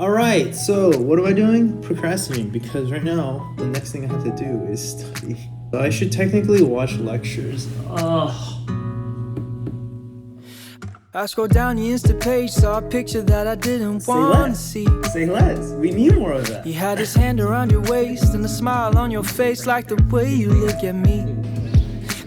Alright, so what am I doing? Procrastinating, because right now, the next thing I have to do is study. So I should technically watch lectures. Ugh. I scrolled down the Insta page, saw a picture that I didn't want to see. Say less. We need more of that. You had his hand around your waist and a smile on your face, like the way you look at me.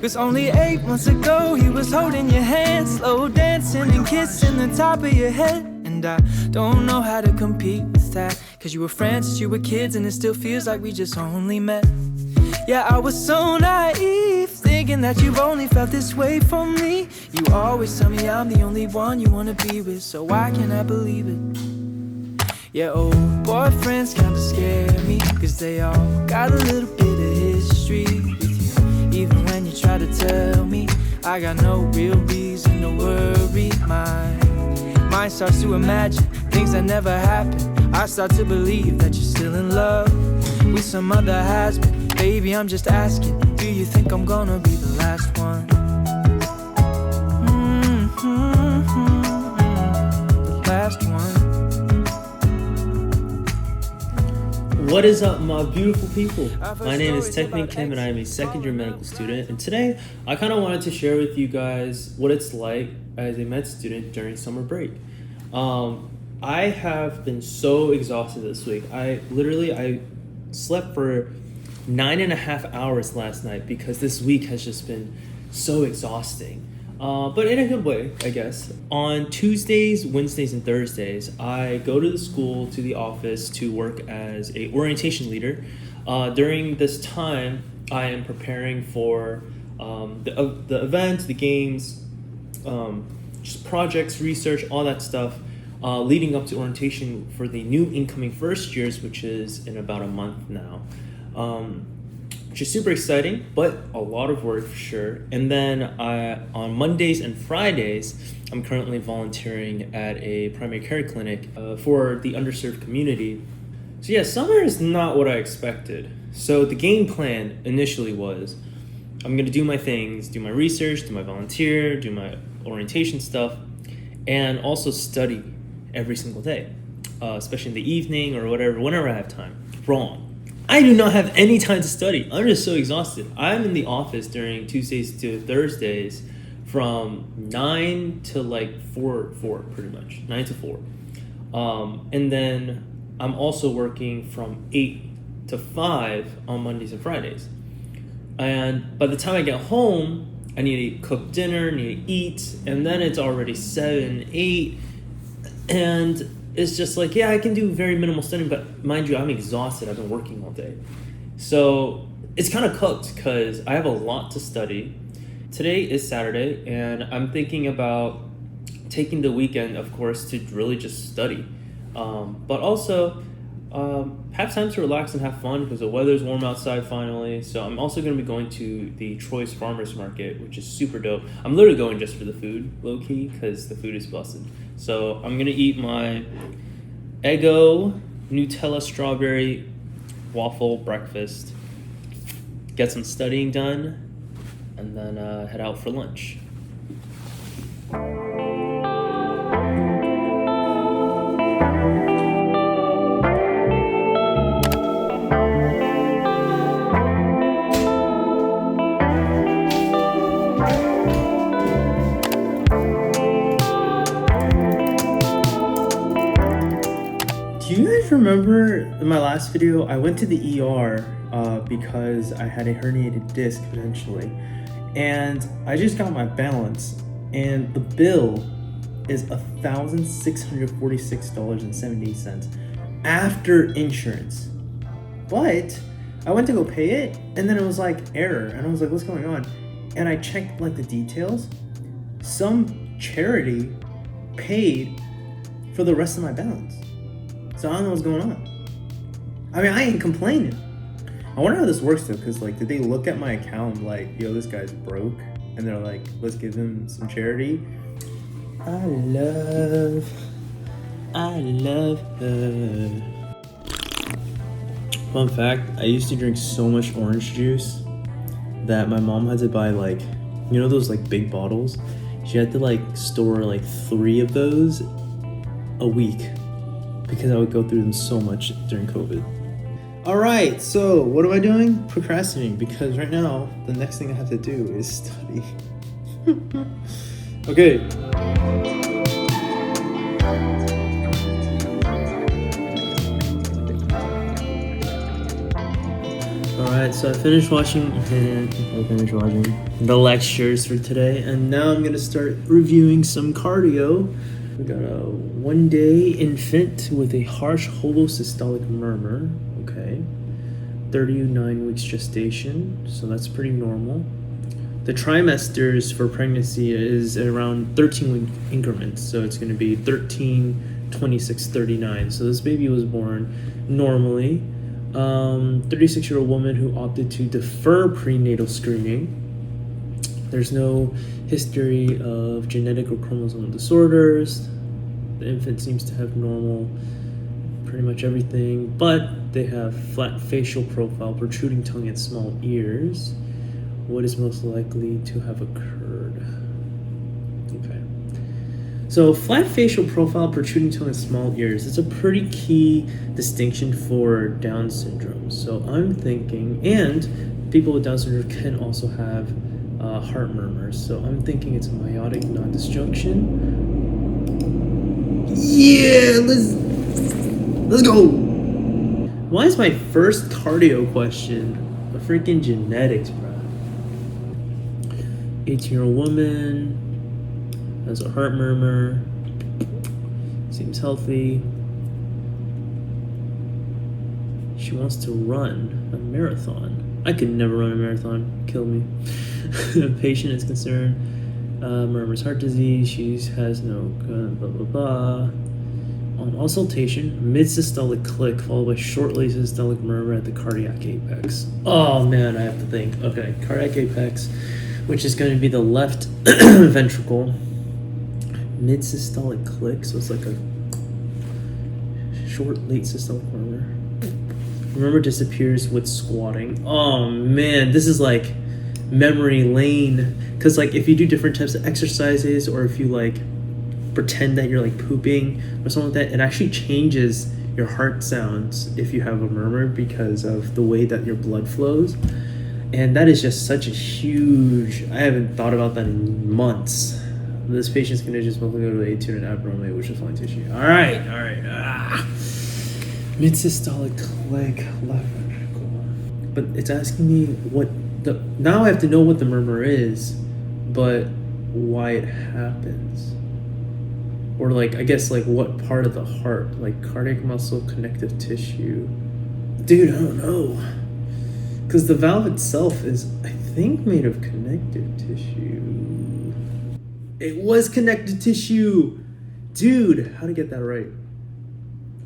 Cause only 8 months ago he was holding your hand, slow dancing and kissing the top of your head. And I don't know how to compete with that, cause you were friends since you were kids, and it still feels like we just only met. Yeah, I was so naive, thinking that you've only felt this way for me. You always tell me I'm the only one you wanna be with, so why can't I believe it? Yeah, old boyfriends kinda scare me, cause they all got a little bit of history with you. Even when you try to tell me I got no real reason to worry, my mind starts to imagine things that never happened. I start to believe that you're still in love with some other has-been. Baby, I'm just asking, do you think I'm gonna be the last one? The last one. What is up, my beautiful people? My name is Technique Kim, and I am a second-year medical student. And today, I kind of wanted to share with you guys what it's like as a med student during summer break. I have been so exhausted this week. I slept for 9.5 hours last night because this week has just been so exhausting. But in a good way, I guess. On Tuesdays, Wednesdays, and Thursdays, I go to the school, to the office to work as a orientation leader. During this time, I am preparing for the events, the games, just projects, research, all that stuff, leading up to orientation for the new incoming first years, which is in about a month now. Which is super exciting, but a lot of work for sure. And then on Mondays and Fridays, I'm currently volunteering at a primary care clinic for the underserved community. So yeah, summer is not what I expected. So the game plan initially was, I'm gonna do my things, do my research, do my volunteer, do my orientation stuff, and also study every single day, especially in the evening or whatever, whenever I have time. Wrong. I do not have any time to study. I'm just so exhausted. I'm in the office during Tuesdays to Thursdays from 9 to like 4 pretty much, 9 to 4. And then I'm also working from 8 to 5 on Mondays and Fridays. And by the time I get home, I need to cook dinner, need to eat, and then it's already 7, 8, and it's just like, yeah, I can do very minimal studying, but mind you, I'm exhausted. I've been working all day. So it's kind of cooked because I have a lot to study. Today is Saturday, and I'm thinking about taking the weekend, of course, to really just study. But also have time to relax and have fun because the weather's warm outside finally. So I'm also going to be going to the Troy's Farmers Market, which is super dope. I'm literally going just for the food, low-key, because the food is busted. So I'm going to eat my Eggo Nutella strawberry waffle breakfast, get some studying done, and then head out for lunch. Do you guys remember in my last video, I went to the ER because I had a herniated disc potentially, and I just got my balance, and the bill is $1,646.78 after insurance. But I went to go pay it, and then it was like error, and I was like, what's going on? And I checked like the details. Some charity paid for the rest of my balance. So I don't know what's going on. I mean, I ain't complaining. I wonder how this works though, because like, did they look at my account like, yo, this guy's broke, and they're like, let's give him some charity? I love her. Fun fact, I used to drink so much orange juice that my mom had to buy like, you know those like big bottles? She had to like store like 3 of those a week. because I would go through them so much during COVID. All right, so what am I doing? Procrastinating, because right now the next thing I have to do is study. Okay. Alright, so I finished watching the lectures for today, and now I'm gonna start reviewing some cardio. We got a 1-day infant with a harsh holosystolic murmur, okay. 39 weeks gestation, so that's pretty normal. The trimesters for pregnancy is around 13-week increments, so it's gonna be 13, 26, 39. So this baby was born normally. 36-year-old woman who opted to defer prenatal screening. There's no history of genetic or chromosomal disorders. The infant seems to have normal pretty much everything, but they have flat facial profile, protruding tongue, and small ears. What is most likely to have occurred? Okay. So flat facial profile, protruding tongue, and small ears. It's a pretty key distinction for Down syndrome. So I'm thinking, and people with Down syndrome can also have heart murmurs. So I'm thinking it's a meiotic non-disjunction. Yeah, let's go. Why is my first cardio question a freaking genetics, bro? 18-year-old woman has a heart murmur, seems healthy. She wants to run a marathon. I could never run a marathon, kill me. The patient is concerned, murmurs heart disease, she has no blah blah blah. On auscultation, mid-systolic click followed by short-late systolic murmur at the cardiac apex. Oh man, I have to think. Okay, cardiac apex, which is going to be the left ventricle. Mid-systolic click, so it's like a short, late systolic murmur. Murmur disappears with squatting. Oh man, this is like memory lane. Because like if you do different types of exercises, or if you like pretend that you're like pooping or something like that, it actually changes your heart sounds if you have a murmur because of the way that your blood flows. And that is just such a huge, I haven't thought about that in months. This patient's gonna just mostly go to the A2 and abnormally, which is fine tissue. All right. Mid-systolic click, left ventricle. But it's asking me now I have to know what the murmur is, but why it happens. Or like, I guess like what part of the heart, like cardiac muscle, connective tissue. Dude, I don't know. Because the valve itself is, I think, made of connective tissue. It was connective tissue! Dude, how to get that right?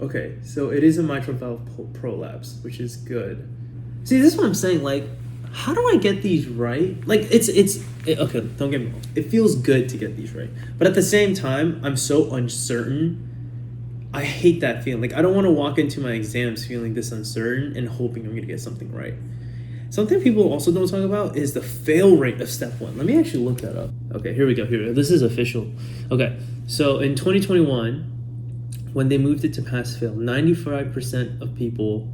Okay, so it is a mitral valve prolapse, which is good. See, this is what I'm saying, like, how do I get these right? Like, okay, don't get me wrong. It feels good to get these right. But at the same time, I'm so uncertain. I hate that feeling. Like, I don't want to walk into my exams feeling this uncertain and hoping I'm going to get something right. Something people also don't talk about is the fail rate of step 1. Let me actually look that up. Okay, here we go. This is official. Okay, so in 2021, when they moved it to pass-fail, 95% of people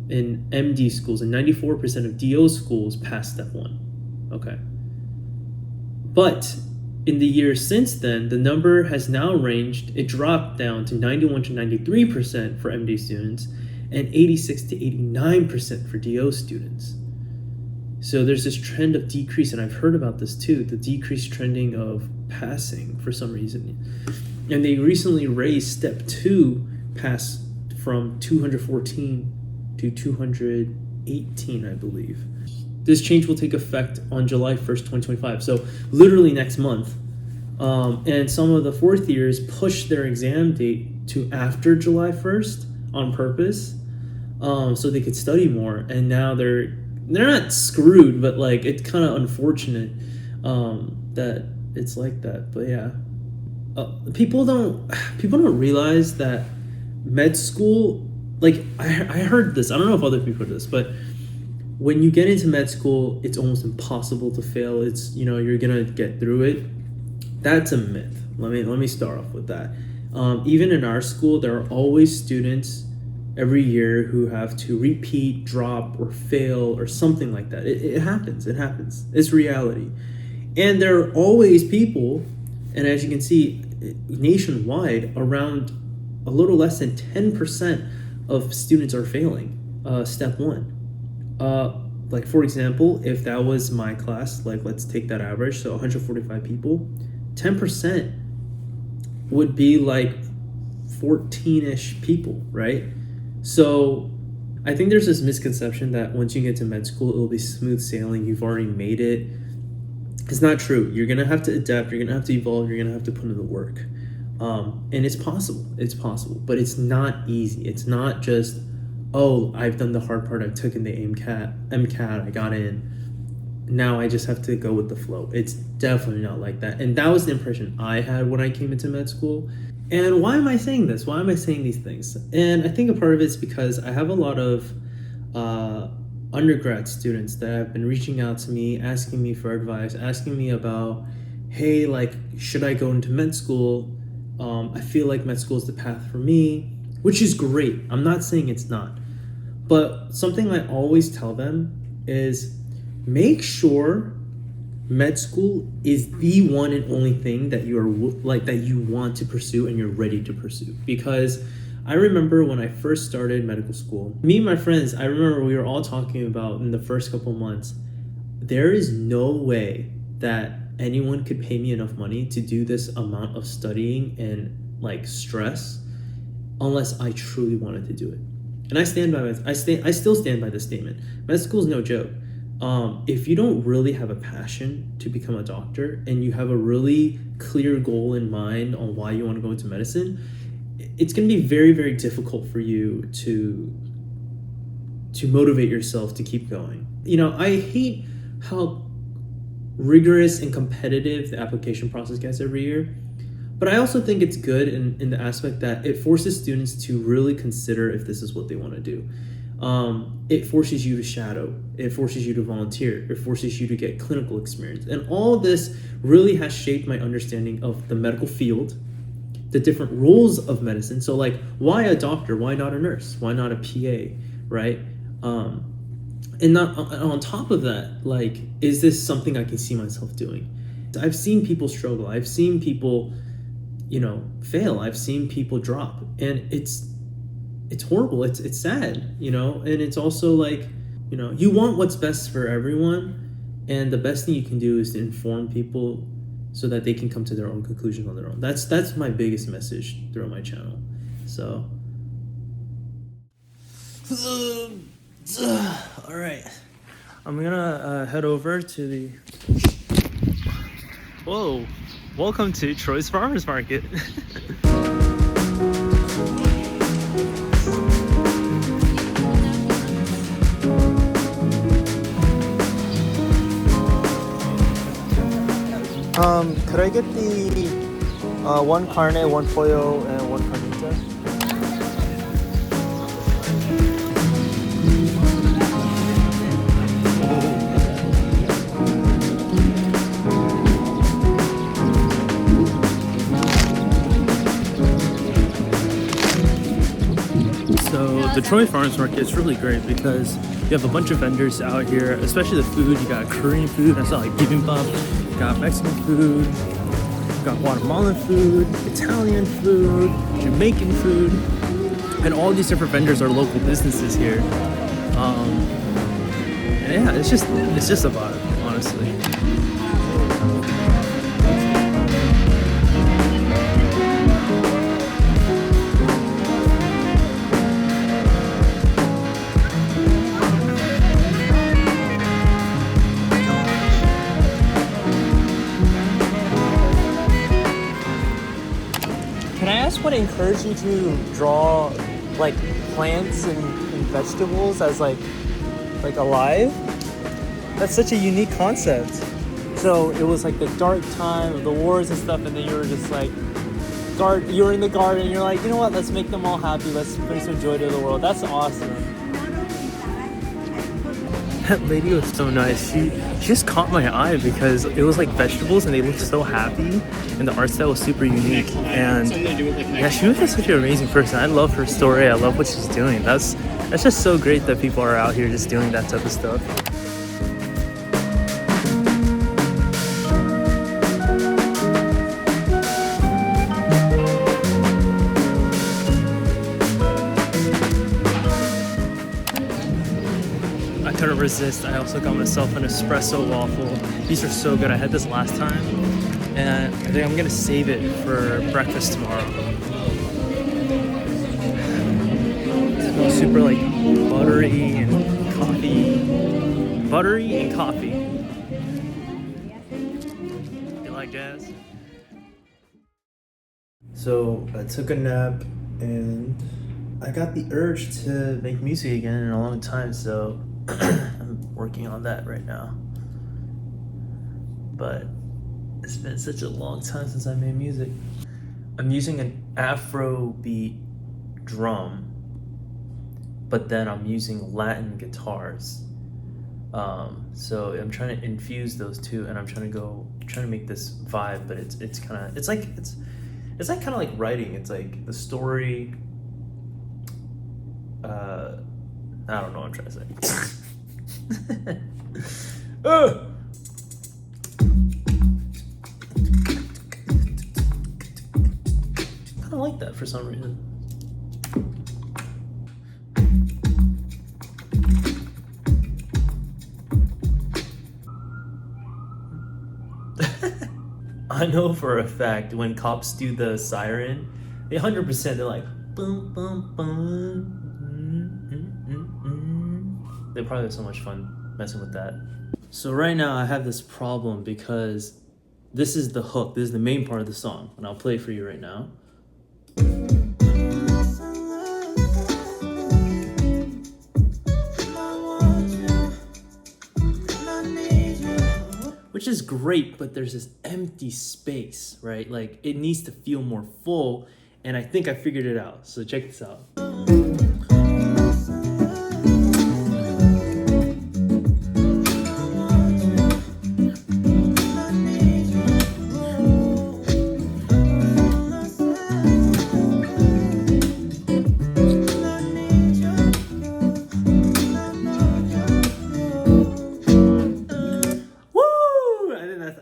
in MD schools and 94% of DO schools passed step 1. Okay. But in the years since then, the number has now ranged, it dropped down to 91 to 93% for MD students and 86 to 89% for DO students. So there's this trend of decrease, and I've heard about this too, the decreased trending of passing for some reason. And they recently raised step 2 pass from 214 to 218, I believe. This change will take effect on July 1st, 2025. So literally next month. And some of the fourth years pushed their exam date to after July 1st on purpose, so they could study more. And now they're not screwed, but like it's kind of unfortunate that it's like that. But yeah, people don't realize that med school, like I heard this, I don't know if other people heard this, but when you get into med school, it's almost impossible to fail. It's, you're gonna get through it. That's a myth. Let me start off with that. Even in our school, there are always students every year who have to repeat, drop, or fail, or something like that. It happens. It happens. It's reality. And there are always people, and as you can see, nationwide, around a little less than 10% of students are failing step one. Like, for example, if that was my class, like, let's take that average, so 145 people, 10% would be like 14-ish people, right? So I think there's this misconception that once you get to med school, it'll be smooth sailing, you've already made it. It's not true. You're gonna have to adapt, you're gonna have to evolve, you're gonna have to put in the work. And it's possible, but it's not easy. It's not just, oh, I've done the hard part, I took in the MCAT, I got in, now I just have to go with the flow. It's definitely not like that. And that was the impression I had when I came into med school. And why am I saying this? Why am I saying these things? And I think a part of it is because I have a lot of undergrad students that have been reaching out to me, asking me for advice, asking me about, hey, like, should I go into med school? I feel like med school is the path for me, which is great. I'm not saying it's not. But something I always tell them is make sure med school is the one and only thing that you are like that you want to pursue and you're ready to pursue. Because I remember when I first started medical school, me and my friends, I remember we were all talking about in the first couple months, there is no way that anyone could pay me enough money to do this amount of studying and like stress unless I truly wanted to do it. And I still stand by this statement. Med school is no joke. If you don't really have a passion to become a doctor and you have a really clear goal in mind on why you want to go into medicine, it's going to be very, very difficult for you to motivate yourself to keep going. You know, I hate how rigorous and competitive the application process gets every year, but I also think it's good in the aspect that it forces students to really consider if this is what they want to do. It forces you to shadow, it forces you to volunteer, it forces you to get clinical experience. And all of this really has shaped my understanding of the medical field, the different roles of medicine. So like, why a doctor? Why not a nurse? Why not a PA, right? And on top of that, like, is this something I can see myself doing? I've seen people struggle. I've seen people, you know, fail. I've seen people drop, and it's horrible. It's sad, you know, and it's also like, you know, you want what's best for everyone, and the best thing you can do is to inform people so that they can come to their own conclusions on their own. That's my biggest message throughout my channel. So, all right, I'm gonna head over to the. Whoa, welcome to Troy's Farmers Market. Could I get the one carne, one pollo, and one carnita? So the Troy Farmers Market is really great because you have a bunch of vendors out here, especially the food. You got Korean food, I saw like bibimbap, you got Mexican food, you got Guatemalan food, Italian food, Jamaican food, and all these different vendors are local businesses here. And yeah, it's just a vibe, honestly. Can I ask what encouraged you to draw like plants and vegetables as like alive? That's such a unique concept. So it was like the dark time of the wars and stuff, and then you were just like, you were in the garden, and you're like, you know what, let's make them all happy, let's bring some joy to the world. That's awesome. That lady was so nice. She just caught my eye because it was like vegetables and they looked so happy, and the art style was super unique. And yeah, she was just such an amazing person. I love her story. I love what she's doing. That's just so great that people are out here just doing that type of stuff. I couldn't resist. I also got myself an espresso waffle. These are so good. I had this last time, and I think I'm gonna save it for breakfast tomorrow. It smells super like buttery and coffee. Buttery and coffee. You like jazz? So I took a nap and I got the urge to make music again in a long time, so I'm working on that right now. But it's been such a long time since I made music. I'm using an Afrobeat drum, but then I'm using Latin guitars. So I'm trying to infuse those two, and I'm trying to make this vibe. But it's like kind of like writing. It's like the story. I don't know what I'm trying to say. I don't like that for some reason. I know for a fact when cops do the siren, they 100% they're like boom boom boom. They probably have so much fun messing with that. So right now I have this problem because this is the hook. This is the main part of the song, and I'll play it for you right now. Which is great, but there's this empty space, right? Like it needs to feel more full, and I think I figured it out. So check this out.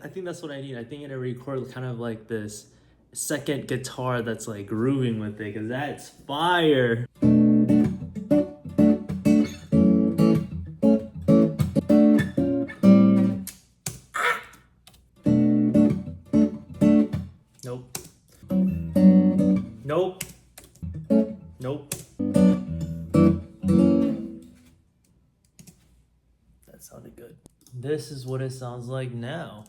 I think that's what I need. I think I need to record kind of like this second guitar that's like grooving with it, because that's fire. Nope. Nope. Nope. That sounded good. This is what it sounds like now.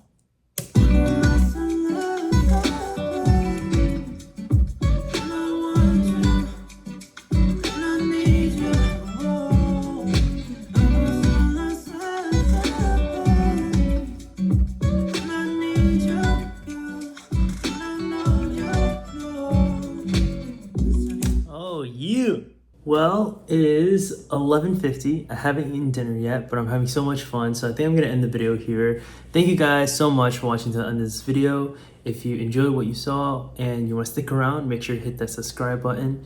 Oh, you. Well, it is 11:50. I haven't eaten dinner yet, but I'm having so much fun, so I think I'm gonna end the video here. Thank you guys so much for watching to the end of this video. If you enjoyed what you saw and you want to stick around, make sure to hit that subscribe button.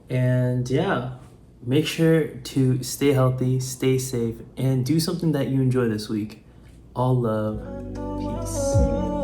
And yeah, make sure to stay healthy, stay safe, and do something that you enjoy this week. All love, peace.